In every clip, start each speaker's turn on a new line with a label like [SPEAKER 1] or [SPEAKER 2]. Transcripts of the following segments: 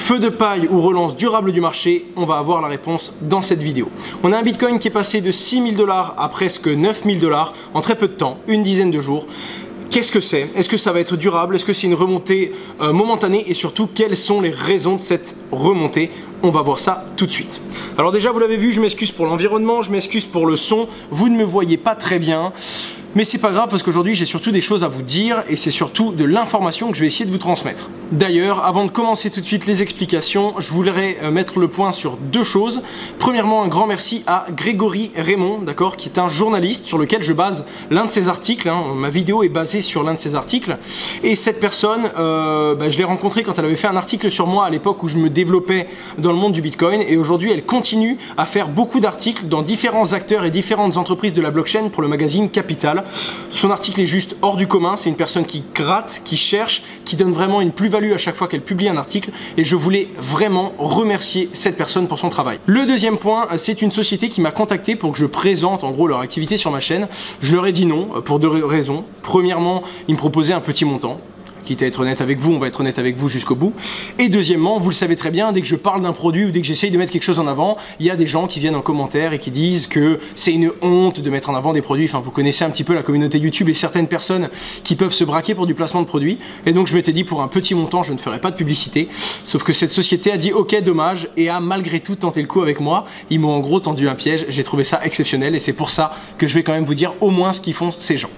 [SPEAKER 1] Feu de paille ou relance durable du marché, on va avoir la réponse dans cette vidéo. On a un Bitcoin qui est passé de 6 000 $ à presque 9 000 $ en très peu de temps, une dizaine de jours. Qu'est-ce que c'est? Est-ce que ça va être durable? Est-ce que c'est une remontée momentanée? Et surtout, quelles sont les raisons de cette remontée? On va voir ça tout de suite. Alors déjà, vous l'avez vu, je m'excuse pour l'environnement, je m'excuse pour le son. Vous ne me voyez pas très bien. Mais c'est pas grave parce qu'aujourd'hui j'ai surtout des choses à vous dire et c'est surtout de l'information que je vais essayer de vous transmettre. D'ailleurs, avant de commencer tout de suite les explications, je voudrais mettre le point sur deux choses. Premièrement, un grand merci à Grégory Raymond, d'accord, qui est un journaliste sur lequel je base l'un de ses articles. Ma vidéo est basée sur l'un de ses articles. Et cette personne, je l'ai rencontrée quand elle avait fait un article sur moi à l'époque où je me développais dans le monde du Bitcoin. Et aujourd'hui, elle continue à faire beaucoup d'articles dans différents acteurs et différentes entreprises de la blockchain pour le magazine Capital. Son article est juste hors du commun, c'est une personne qui gratte, qui cherche, qui donne vraiment une plus-value à chaque fois qu'elle publie un article et je voulais vraiment remercier cette personne pour son travail. Le deuxième point, c'est une société qui m'a contacté pour que je présente en gros leur activité sur ma chaîne. Je leur ai dit non pour deux raisons. Premièrement, ils me proposaient un petit montant. Quitte à être honnête avec vous, on va être honnête avec vous jusqu'au bout. Et deuxièmement, vous le savez très bien, dès que je parle d'un produit ou dès que j'essaye de mettre quelque chose en avant, il y a des gens qui viennent en commentaire et qui disent que c'est une honte de mettre en avant des produits. Enfin, vous connaissez un petit peu la communauté YouTube et certaines personnes qui peuvent se braquer pour du placement de produits. Et donc, je m'étais dit, pour un petit montant, je ne ferai pas de publicité. Sauf que cette société a dit, ok, dommage, et a malgré tout tenté le coup avec moi. Ils m'ont en gros tendu un piège. J'ai trouvé ça exceptionnel et c'est pour ça que je vais quand même vous dire au moins ce qu'ils font ces gens.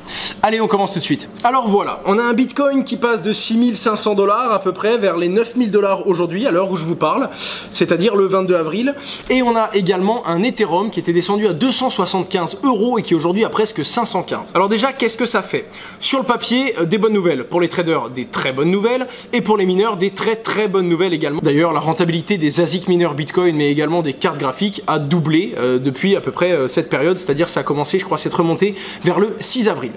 [SPEAKER 1] Allez, on commence tout de suite. Alors voilà, on a un Bitcoin qui passe de 6 500 $ à peu près vers les 9 000 $ aujourd'hui à l'heure où je vous parle, c'est-à-dire le 22 avril. Et on a également un Ethereum qui était descendu à 275 € et qui aujourd'hui a presque 515. Alors déjà, qu'est-ce que ça fait? Sur le papier, des bonnes nouvelles. Pour les traders, des très bonnes nouvelles. Et pour les mineurs, des très bonnes nouvelles également. D'ailleurs, la rentabilité des ASIC mineurs Bitcoin, mais également des cartes graphiques, a doublé depuis à peu près cette période. C'est-à-dire ça a commencé, je crois, cette remontée vers le 6 avril.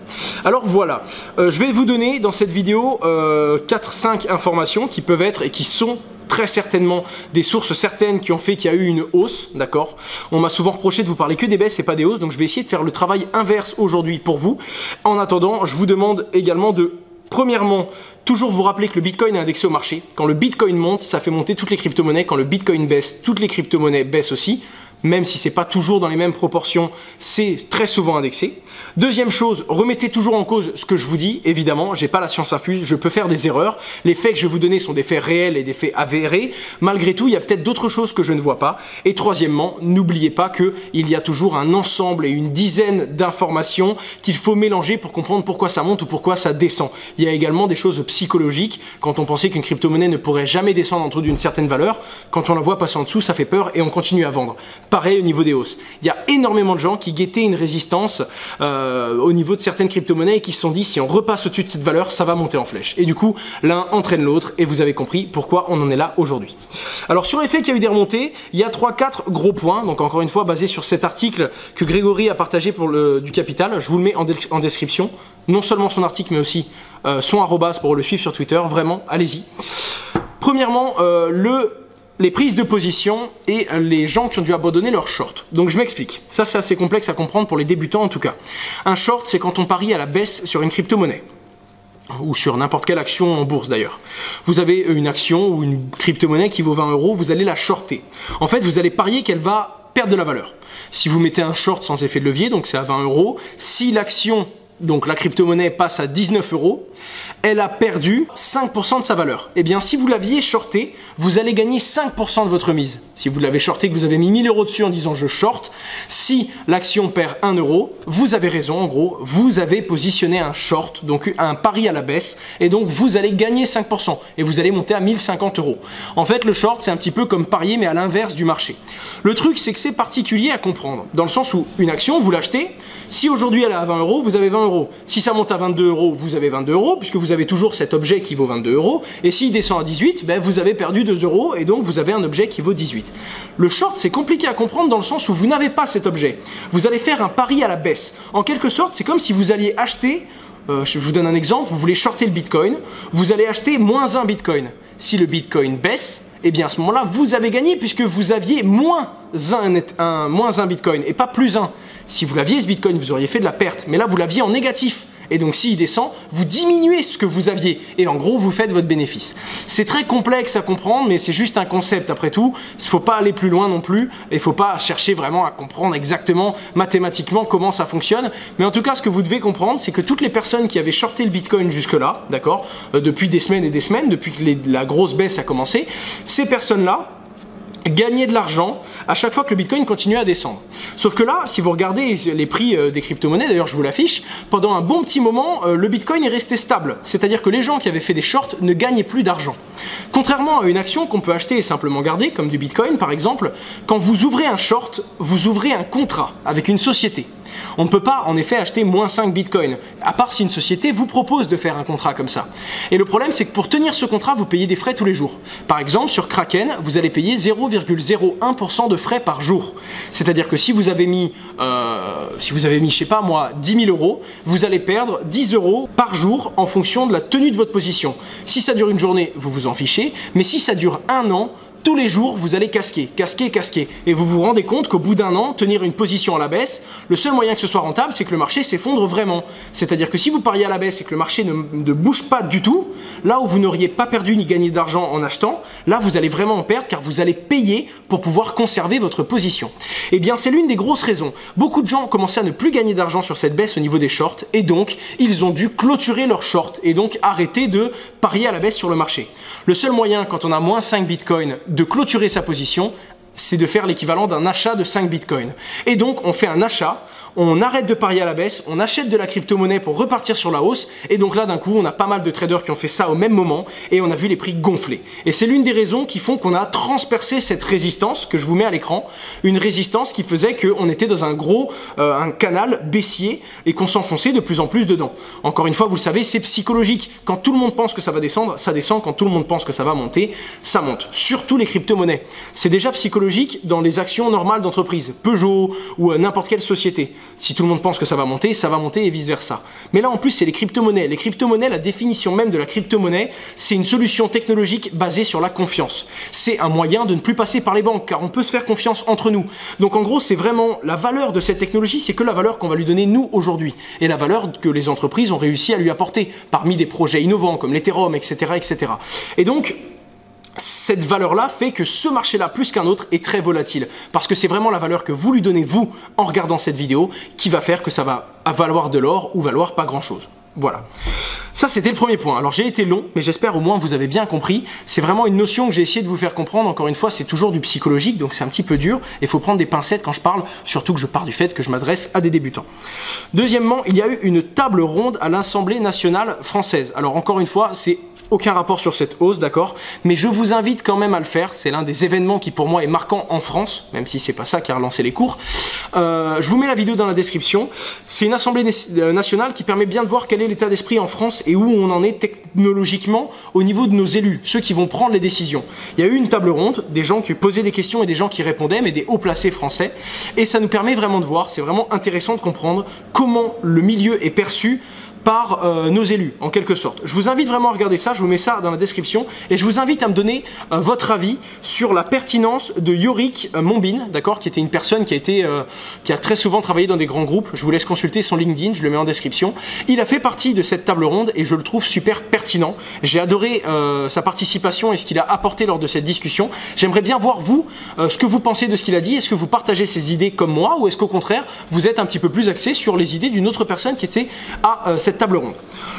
[SPEAKER 1] Alors voilà, je vais vous donner dans cette vidéo 4-5 informations qui peuvent être et qui sont très certainement des sources certaines qui ont fait qu'il y a eu une hausse, d'accord. On m'a souvent reproché de vous parler que des baisses et pas des hausses, donc je vais essayer de faire le travail inverse aujourd'hui pour vous. En attendant, je vous demande également de, premièrement, toujours vous rappeler que le Bitcoin est indexé au marché. Quand le Bitcoin monte, ça fait monter toutes les crypto-monnaies. Quand le Bitcoin baisse, toutes les crypto-monnaies baissent aussi. Même si c'est pas toujours dans les mêmes proportions, c'est très souvent indexé. Deuxième chose, remettez toujours en cause ce que je vous dis. Évidemment, j'ai pas la science infuse, je peux faire des erreurs. Les faits que je vais vous donner sont des faits réels et des faits avérés. Malgré tout, il y a peut-être d'autres choses que je ne vois pas. Et troisièmement, n'oubliez pas qu'il y a toujours un ensemble et une dizaine d'informations qu'il faut mélanger pour comprendre pourquoi ça monte ou pourquoi ça descend. Il y a également des choses psychologiques. Quand on pensait qu'une crypto-monnaie ne pourrait jamais descendre en dessous d'une certaine valeur, quand on la voit passer en dessous, ça fait peur et on continue à vendre. Pareil au niveau des hausses. Il y a énormément de gens qui guettaient une résistance au niveau de certaines crypto-monnaies et qui se sont dit si on repasse au-dessus de cette valeur, ça va monter en flèche. Et du coup, l'un entraîne l'autre et vous avez compris pourquoi on en est là aujourd'hui. Alors sur les faits qu'il y a eu des remontées, il y a 3-4 gros points. Donc encore une fois, basé sur cet article que Grégory a partagé pour du Capital. Je vous le mets en description. Non seulement son article, mais aussi son arrobase pour le suivre sur Twitter. Vraiment, allez-y. Premièrement, les prises de position et les gens qui ont dû abandonner leur short. Donc je m'explique. Ça, c'est assez complexe à comprendre pour les débutants en tout cas. Un short, c'est quand on parie à la baisse sur une crypto-monnaie. Ou sur n'importe quelle action en bourse d'ailleurs. Vous avez une action ou une crypto-monnaie qui vaut 20 €, vous allez la shorter. En fait, vous allez parier qu'elle va perdre de la valeur. Si vous mettez un short sans effet de levier, donc c'est à 20 €, si l'action, donc la crypto-monnaie passe à 19 €, elle a perdu 5% de sa valeur. Eh bien, si vous l'aviez shorté, vous allez gagner 5% de votre mise. Si vous l'avez shorté, que vous avez mis 1000 € dessus en disant je short, si l'action perd 1 €, vous avez raison, en gros, vous avez positionné un short, donc un pari à la baisse, et donc vous allez gagner 5% et vous allez monter à 1050 €. En fait, le short, c'est un petit peu comme parier, mais à l'inverse du marché. Le truc, c'est que c'est particulier à comprendre, dans le sens où une action, vous l'achetez, si aujourd'hui elle est à 20 €, vous avez 20 €. Si ça monte à 22 €, vous avez 22 €, puisque vous avez toujours cet objet qui vaut 22 €, et s'il descend à 18, ben vous avez perdu 2 €, et donc vous avez un objet qui vaut 18. Le short, c'est compliqué à comprendre dans le sens où vous n'avez pas cet objet. Vous allez faire un pari à la baisse. En quelque sorte, c'est comme si vous alliez acheter, je vous donne un exemple, vous voulez shorter le Bitcoin, vous allez acheter moins 1 Bitcoin. Si le Bitcoin baisse, eh bien à ce moment-là, vous avez gagné puisque vous aviez moins un Bitcoin et pas plus 1. Si vous l'aviez ce Bitcoin, vous auriez fait de la perte, mais là vous l'aviez en négatif. Et donc s'il descend, vous diminuez ce que vous aviez et en gros vous faites votre bénéfice. C'est très complexe à comprendre, mais c'est juste un concept après tout. Il ne faut pas aller plus loin non plus et il ne faut pas chercher vraiment à comprendre exactement mathématiquement comment ça fonctionne. Mais en tout cas, ce que vous devez comprendre, c'est que toutes les personnes qui avaient shorté le Bitcoin jusque-là, d'accord, depuis des semaines et des semaines, depuis que la grosse baisse a commencé, ces personnes-là gagner de l'argent à chaque fois que le Bitcoin continue à descendre. Sauf que là, si vous regardez les prix des crypto-monnaies, d'ailleurs je vous l'affiche, pendant un bon petit moment, le Bitcoin est resté stable. C'est-à-dire que les gens qui avaient fait des shorts ne gagnaient plus d'argent. Contrairement à une action qu'on peut acheter et simplement garder, comme du Bitcoin par exemple, quand vous ouvrez un short, vous ouvrez un contrat avec une société. On ne peut pas en effet acheter moins 5 Bitcoin, à part si une société vous propose de faire un contrat comme ça. Et le problème, c'est que pour tenir ce contrat, vous payez des frais tous les jours. Par exemple, sur Kraken, vous allez payer 0,01% de frais par jour. C'est-à-dire que si vous avez mis, je sais pas moi, 10 000 euros, vous allez perdre 10 euros par jour en fonction de la tenue de votre position. Si ça dure une journée, vous vous en fichez, mais si ça dure un an, tous les jours, vous allez casquer. Et vous vous rendez compte qu'au bout d'un an, tenir une position à la baisse, le seul moyen que ce soit rentable, c'est que le marché s'effondre vraiment. C'est-à-dire que si vous pariez à la baisse et que le marché ne bouge pas du tout, là où vous n'auriez pas perdu ni gagné d'argent en achetant, là vous allez vraiment en perdre car vous allez payer pour pouvoir conserver votre position. Eh bien, c'est l'une des grosses raisons. Beaucoup de gens ont commencé à ne plus gagner d'argent sur cette baisse au niveau des shorts et donc ils ont dû clôturer leurs shorts et donc arrêter de parier à la baisse sur le marché. Le seul moyen, quand on a moins 5 Bitcoin, de clôturer sa position, c'est de faire l'équivalent d'un achat de 5 Bitcoin. Et donc, on fait un achat, on arrête de parier à la baisse, on achète de la crypto-monnaie pour repartir sur la hausse, et donc là, d'un coup, on a pas mal de traders qui ont fait ça au même moment, et on a vu les prix gonfler. Et c'est l'une des raisons qui font qu'on a transpercé cette résistance, que je vous mets à l'écran, une résistance qui faisait qu'on était dans un canal baissier, et qu'on s'enfonçait de plus en plus dedans. Encore une fois, vous le savez, c'est psychologique. Quand tout le monde pense que ça va descendre, ça descend. Quand tout le monde pense que ça va monter, ça monte. Surtout les crypto-monnaies. C'est déjà psychologique dans les actions normales d'entreprise, Peugeot ou n'importe quelle société. Si tout le monde pense que ça va monter et vice-versa. Mais là, en plus, c'est les crypto-monnaies. Les crypto-monnaies, la définition même de la crypto-monnaie, c'est une solution technologique basée sur la confiance. C'est un moyen de ne plus passer par les banques, car on peut se faire confiance entre nous. Donc en gros, c'est vraiment la valeur de cette technologie, c'est que la valeur qu'on va lui donner nous aujourd'hui, et la valeur que les entreprises ont réussi à lui apporter, parmi des projets innovants comme l'Ethereum, etc., etc. Et donc, cette valeur-là fait que ce marché-là, plus qu'un autre, est très volatile. Parce que c'est vraiment la valeur que vous lui donnez, vous, en regardant cette vidéo, qui va faire que ça va valoir de l'or ou valoir pas grand-chose. Voilà. Ça, c'était le premier point. Alors, j'ai été long, mais j'espère au moins vous avez bien compris. C'est vraiment une notion que j'ai essayé de vous faire comprendre. Encore une fois, c'est toujours du psychologique, donc c'est un petit peu dur. Il faut prendre des pincettes quand je parle, surtout que je pars du fait que je m'adresse à des débutants. Deuxièmement, il y a eu une table ronde à l'Assemblée nationale française. Alors, encore une fois, c'est aucun rapport sur cette hausse, d'accord, mais je vous invite quand même à le faire. C'est l'un des événements qui pour moi est marquant en France, même si c'est pas ça qui a relancé les cours. Je vous mets la vidéo dans la description. C'est une assemblée nationale qui permet bien de voir quel est l'état d'esprit en France et où on en est technologiquement au niveau de nos élus, ceux qui vont prendre les décisions. Il y a eu une table ronde, des gens qui posaient des questions et des gens qui répondaient, mais des hauts placés français, et ça nous permet vraiment de voir, c'est vraiment intéressant de comprendre comment le milieu est perçu par nos élus, en quelque sorte. Je vous invite vraiment à regarder ça, je vous mets ça dans la description, et je vous invite à me donner votre avis sur la pertinence de Yorick Mombin, d'accord, qui était une personne qui a très souvent travaillé dans des grands groupes. Je vous laisse consulter son LinkedIn, je le mets en description. Il a fait partie de cette table ronde, et je le trouve super pertinent. J'ai adoré sa participation et ce qu'il a apporté lors de cette discussion. J'aimerais bien voir, vous, ce que vous pensez de ce qu'il a dit. Est-ce que vous partagez ces idées comme moi, ou est-ce qu'au contraire, vous êtes un petit peu plus axé sur les idées d'une autre personne qui était à cette table ronde.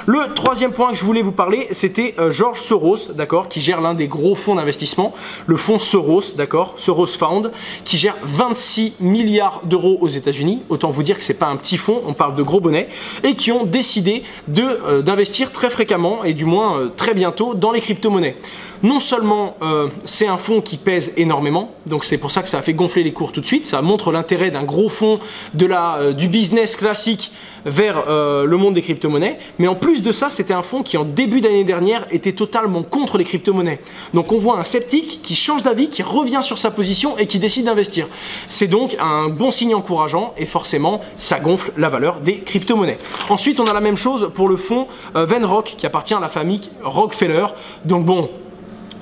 [SPEAKER 1] Le troisième point que je voulais vous parler, c'était George Soros, d'accord, qui gère l'un des gros fonds d'investissement, le fonds Soros, d'accord, Soros Fund, qui gère 26 milliards d'euros aux États-Unis. Autant vous dire que c'est pas un petit fonds, on parle de gros bonnets, et qui ont décidé d'investir très fréquemment, et du moins très bientôt, dans les crypto-monnaies. Non seulement c'est un fonds qui pèse énormément, donc c'est pour ça que ça a fait gonfler les cours tout de suite, ça montre l'intérêt d'un gros fonds du business classique vers le monde des crypto-monnaies, mais en plus de ça, c'était un fonds qui en début d'année dernière était totalement contre les crypto-monnaies. Donc on voit un sceptique qui change d'avis, qui revient sur sa position et qui décide d'investir. C'est donc un bon signe encourageant et forcément ça gonfle la valeur des crypto-monnaies. Ensuite, on a la même chose pour le fonds Venrock qui appartient à la famille Rockefeller. Donc bon,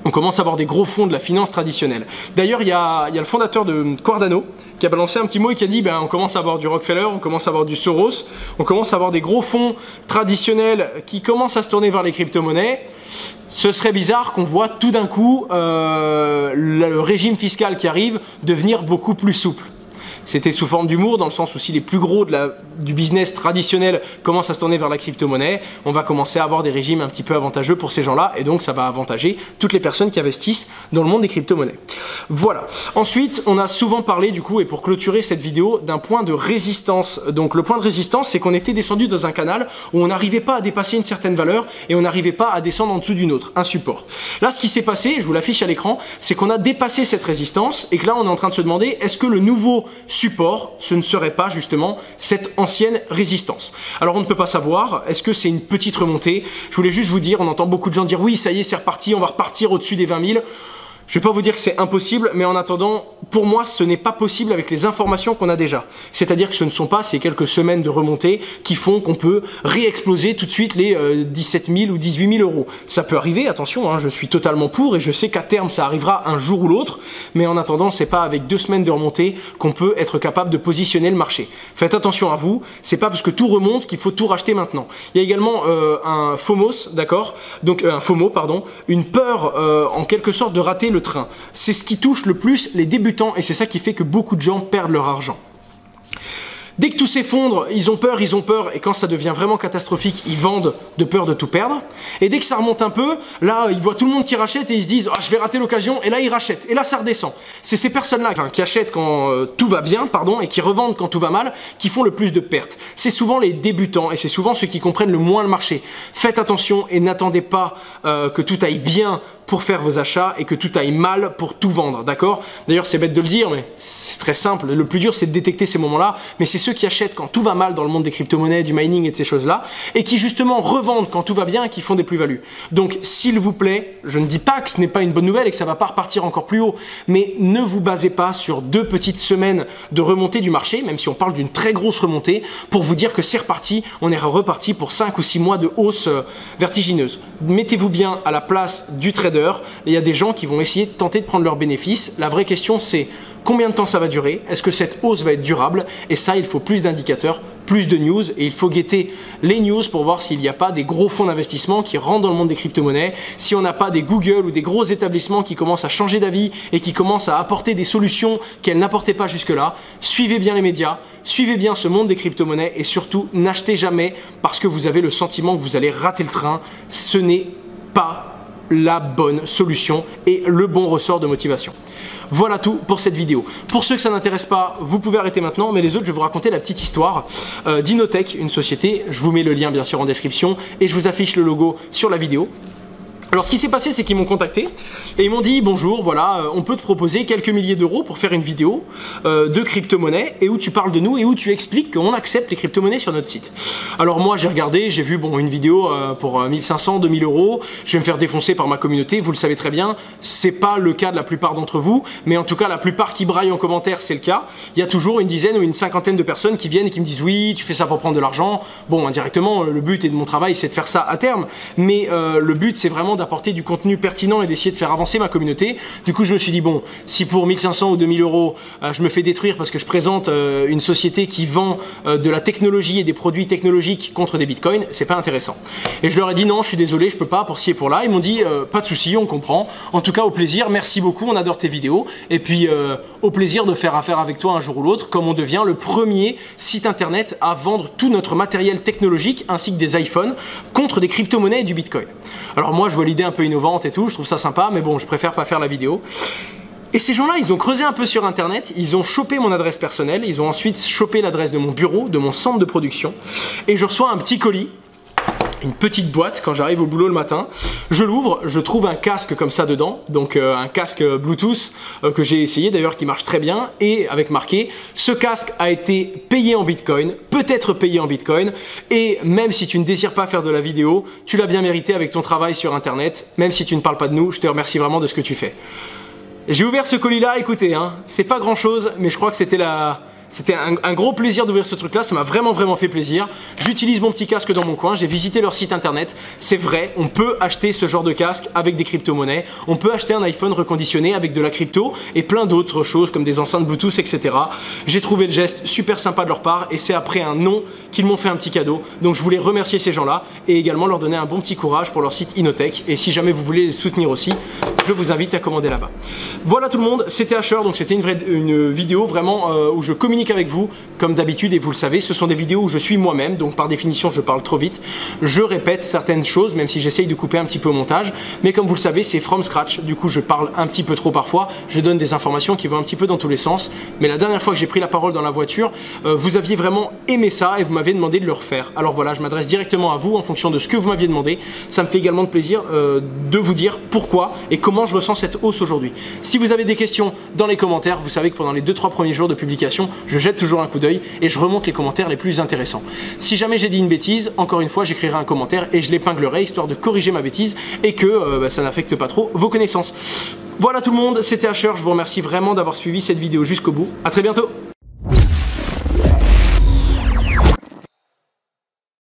[SPEAKER 1] On commence à avoir des gros fonds de la finance traditionnelle. D'ailleurs, il y a le fondateur de Cardano qui a balancé un petit mot et qui a dit ben, on commence à avoir du Rockefeller, on commence à avoir du Soros, on commence à avoir des gros fonds traditionnels qui commencent à se tourner vers les crypto-monnaies. Ce serait bizarre qu'on voit tout d'un coup le régime fiscal qui arrive devenir beaucoup plus souple. C'était sous forme d'humour, dans le sens où si les plus gros du business traditionnel commencent à se tourner vers la crypto-monnaie, on va commencer à avoir des régimes un petit peu avantageux pour ces gens-là, et donc ça va avantager toutes les personnes qui investissent dans le monde des crypto-monnaies. Voilà. Ensuite, on a souvent parlé, du coup, et pour clôturer cette vidéo, d'un point de résistance. Donc le point de résistance, c'est qu'on était descendu dans un canal où on n'arrivait pas à dépasser une certaine valeur, et on n'arrivait pas à descendre en dessous d'une autre, un support. Là, ce qui s'est passé, je vous l'affiche à l'écran, c'est qu'on a dépassé cette résistance, et que là, on est en train de se demander, est-ce que le nouveau support, ce ne serait pas justement cette ancienne résistance? Alors on ne peut pas savoir, est-ce que c'est une petite remontée? Je voulais juste vous dire, on entend beaucoup de gens dire oui, ça y est, c'est reparti, on va repartir au-dessus des 20 000. Je ne vais pas vous dire que c'est impossible, mais en attendant, pour moi, ce n'est pas possible avec les informations qu'on a déjà. C'est-à-dire que ce ne sont pas ces quelques semaines de remontée qui font qu'on peut réexploser tout de suite les 17 000 ou 18 000 euros. Ça peut arriver, attention, hein, je suis totalement pour et je sais qu'à terme, ça arrivera un jour ou l'autre, mais en attendant, c'est pas avec 2 semaines de remontée qu'on peut être capable de positionner le marché. Faites attention à vous, c'est pas parce que tout remonte qu'il faut tout racheter maintenant. Il y a également un FOMOS, d'accord? Donc un FOMO, pardon, une peur en quelque sorte de rater le train. C'est ce qui touche le plus les débutants et c'est ça qui fait que beaucoup de gens perdent leur argent. Dès que tout s'effondre, ils ont peur, et quand ça devient vraiment catastrophique, ils vendent de peur de tout perdre. Et dès que ça remonte un peu, là, ils voient tout le monde qui rachète et ils se disent « Ah, je vais rater l'occasion », et là, ils rachètent. Et là, ça redescend. C'est ces personnes-là qui achètent quand tout va bien, pardon, et qui revendent quand tout va mal, qui font le plus de pertes. C'est souvent les débutants, et c'est souvent ceux qui comprennent le moins le marché. Faites attention et n'attendez pas que tout aille bien pour faire vos achats et que tout aille mal pour tout vendre, d'accord? D'ailleurs, c'est bête de le dire, mais c'est très simple. Le plus dur, c'est de détecter ces moments-là, mais c'est ceux qui achètent quand tout va mal dans le monde des crypto-monnaies, du mining et de ces choses-là, et qui justement revendent quand tout va bien et qui font des plus-values. Donc, s'il vous plaît, je ne dis pas que ce n'est pas une bonne nouvelle et que ça ne va pas repartir encore plus haut, mais ne vous basez pas sur 2 petites semaines de remontée du marché, même si on parle d'une très grosse remontée, pour vous dire que c'est reparti, on est reparti pour 5 ou 6 mois de hausse vertigineuse. Mettez-vous bien à la place du trader. Il y a des gens qui vont essayer de tenter de prendre leurs bénéfices. La vraie question, c'est combien de temps ça va durer? Est-ce que cette hausse va être durable? Et ça, il faut plus d'indicateurs, plus de news, et il faut guetter les news pour voir s'il n'y a pas des gros fonds d'investissement qui rentrent dans le monde des crypto-monnaies, si on n'a pas des Google ou des gros établissements qui commencent à changer d'avis et qui commencent à apporter des solutions qu'elles n'apportaient pas jusque-là. Suivez bien les médias, suivez bien ce monde des crypto-monnaies et surtout, n'achetez jamais parce que vous avez le sentiment que vous allez rater le train. Ce n'est pas la bonne solution et le bon ressort de motivation. Voilà tout pour cette vidéo. Pour ceux que ça n'intéresse pas, vous pouvez arrêter maintenant, mais les autres, je vais vous raconter la petite histoire d'Inotech, une société. Je vous mets le lien bien sûr en description et je vous affiche le logo sur la vidéo. Alors ce qui s'est passé, c'est qu'ils m'ont contacté et ils m'ont dit bonjour, voilà, on peut te proposer quelques milliers d'euros pour faire une vidéo de crypto-monnaie et où tu parles de nous et où tu expliques qu'on accepte les crypto-monnaies sur notre site. Alors moi j'ai regardé, j'ai vu bon, une vidéo pour 1500, 2000 euros, je vais me faire défoncer par ma communauté, vous le savez très bien, c'est pas le cas de la plupart d'entre vous, mais en tout cas la plupart qui braillent en commentaire c'est le cas. Il y a toujours une dizaine ou une cinquantaine de personnes qui viennent et qui me disent oui, tu fais ça pour prendre de l'argent. Bon, indirectement, le but et de mon travail c'est de faire ça à terme, mais le but c'est vraiment d'apporter du contenu pertinent et d'essayer de faire avancer ma communauté. Du coup, je me suis dit, bon, si pour 1500 ou 2000 euros, je me fais détruire parce que je présente une société qui vend de la technologie et des produits technologiques contre des bitcoins, c'est pas intéressant. Et je leur ai dit, non, je suis désolé, je peux pas, pour ci et pour là. Ils m'ont dit, pas de souci, on comprend. En tout cas, au plaisir, merci beaucoup, on adore tes vidéos. Et puis, au plaisir de faire affaire avec toi un jour ou l'autre, comme on devient le premier site internet à vendre tout notre matériel technologique ainsi que des iPhones contre des crypto-monnaies et du bitcoin. Alors moi, je vois l'idée un peu innovante et tout, je trouve ça sympa, mais bon, je préfère pas faire la vidéo. Et ces gens-là, ils ont creusé un peu sur internet, ils ont chopé mon adresse personnelle, ils ont ensuite chopé l'adresse de mon bureau, de mon centre de production, et je reçois un petit colis, une petite boîte quand j'arrive au boulot le matin. Je l'ouvre, je trouve un casque comme ça dedans, donc un casque Bluetooth que j'ai essayé d'ailleurs qui marche très bien et avec marqué ce casque a été payé en bitcoin, peut-être payé en bitcoin et même si tu ne désires pas faire de la vidéo, tu l'as bien mérité avec ton travail sur internet, même si tu ne parles pas de nous, je te remercie vraiment de ce que tu fais. J'ai ouvert ce colis là, écoutez, hein, c'est pas grand chose mais je crois que c'était c'était un gros plaisir d'ouvrir ce truc là, ça m'a vraiment fait plaisir. J'utilise mon petit casque dans mon coin, j'ai visité leur site internet, c'est vrai, on peut acheter ce genre de casque avec des crypto-monnaies, on peut acheter un iPhone reconditionné avec de la crypto et plein d'autres choses comme des enceintes Bluetooth, etc. J'ai trouvé le geste super sympa de leur part et c'est après un non qu'ils m'ont fait un petit cadeau. Donc je voulais remercier ces gens-là et également leur donner un bon petit courage pour leur site Innotech. Et si jamais vous voulez les soutenir aussi, je vous invite à commander là-bas. Voilà tout le monde, c'était Asher, donc c'était une vidéo vraiment où je communique avec vous comme d'habitude et vous le savez, ce sont des vidéos où je suis moi-même, donc par définition je parle trop vite, je répète certaines choses même si j'essaye de couper un petit peu au montage, mais comme vous le savez c'est from scratch, du coup je parle un petit peu trop parfois, je donne des informations qui vont un petit peu dans tous les sens, mais la dernière fois que j'ai pris la parole dans la voiture, vous aviez vraiment aimé ça et vous m'avez demandé de le refaire. Alors voilà, je m'adresse directement à vous en fonction de ce que vous m'aviez demandé, ça me fait également de plaisir de vous dire pourquoi et comment je ressens cette hausse aujourd'hui. Si vous avez des questions dans les commentaires, vous savez que pendant les 2-3 premiers jours de publication, je jette toujours un coup d'œil et je remonte les commentaires les plus intéressants. Si jamais j'ai dit une bêtise, encore une fois, j'écrirai un commentaire et je l'épinglerai histoire de corriger ma bêtise et que ça n'affecte pas trop vos connaissances. Voilà tout le monde, c'était Asher, je vous remercie vraiment d'avoir suivi cette vidéo jusqu'au bout. À très bientôt.